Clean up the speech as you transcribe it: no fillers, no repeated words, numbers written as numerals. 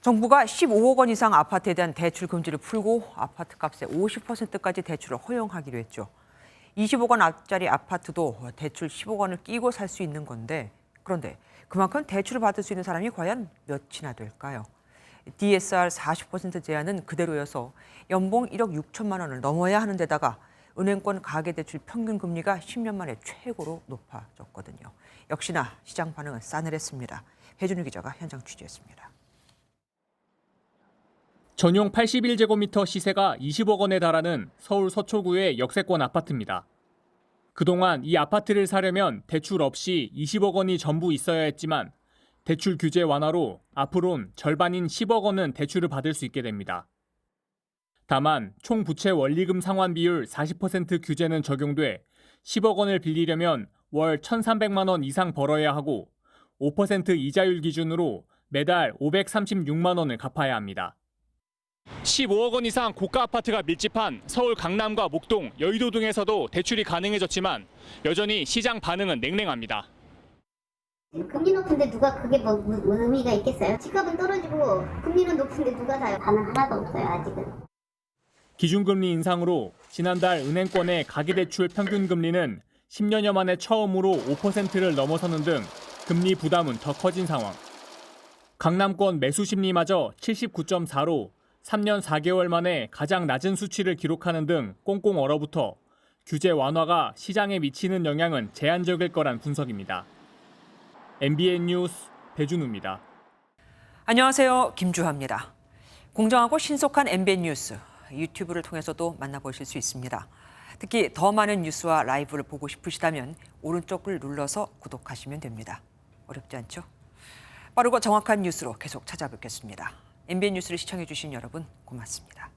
정부가 15억 원 이상 아파트에 대한 대출 금지를 풀고 아파트 값의 50%까지 대출을 허용하기로 했죠. 20억 원짜리 아파트도 대출 10억 원을 끼고 살 수 있는 건데, 그런데 그만큼 대출을 받을 수 있는 사람이 과연 몇이나 될까요? DSR 40% 제한은 그대로여서 연봉 1억 6천만 원을 넘어야 하는 데다가 은행권 가계대출 평균 금리가 10년 만에 최고로 높아졌거든요. 역시나 시장 반응은 싸늘했습니다. 배준우 기자가 현장 취재했습니다. 전용 81제곱미터 시세가 20억 원에 달하는 서울 서초구의 역세권 아파트입니다. 그동안 이 아파트를 사려면 대출 없이 20억 원이 전부 있어야 했지만 대출 규제 완화로 앞으론 절반인 10억 원은 대출을 받을 수 있게 됩니다. 다만 총 부채 원리금 상환 비율 40% 규제는 적용돼 10억 원을 빌리려면 월 1,300만 원 이상 벌어야 하고 5% 이자율 기준으로 매달 536만 원을 갚아야 합니다. 15억 원 이상 고가 아파트가 밀집한 서울 강남과 목동, 여의도 등에서도 대출이 가능해졌지만 여전히 시장 반응은 냉랭합니다. 금리 높은데 누가 그게 뭐 의미가 있겠어요? 집값은 떨어지고 금리는 높은데 누가 사요? 반응 하나도 없어요, 아직은. 기준금리 인상으로 지난달 은행권의 가계대출 평균 금리는 10년여 만에 처음으로 5%를 넘어서는 등 금리 부담은 더 커진 상황. 강남권 매수 심리마저 79.4로 3년 4개월 만에 가장 낮은 수치를 기록하는 등 꽁꽁 얼어붙어 규제 완화가 시장에 미치는 영향은 제한적일 거란 분석입니다. MBN 뉴스 배준우입니다. 안녕하세요. 김주하입니다. 공정하고 신속한 MBN 뉴스, 유튜브를 통해서도 만나보실 수 있습니다. 특히 더 많은 뉴스와 라이브를 보고 싶으시다면 오른쪽을 눌러서 구독하시면 됩니다. 어렵지 않죠? 빠르고 정확한 뉴스로 계속 찾아뵙겠습니다. MBN 뉴스를 시청해주신 여러분 고맙습니다.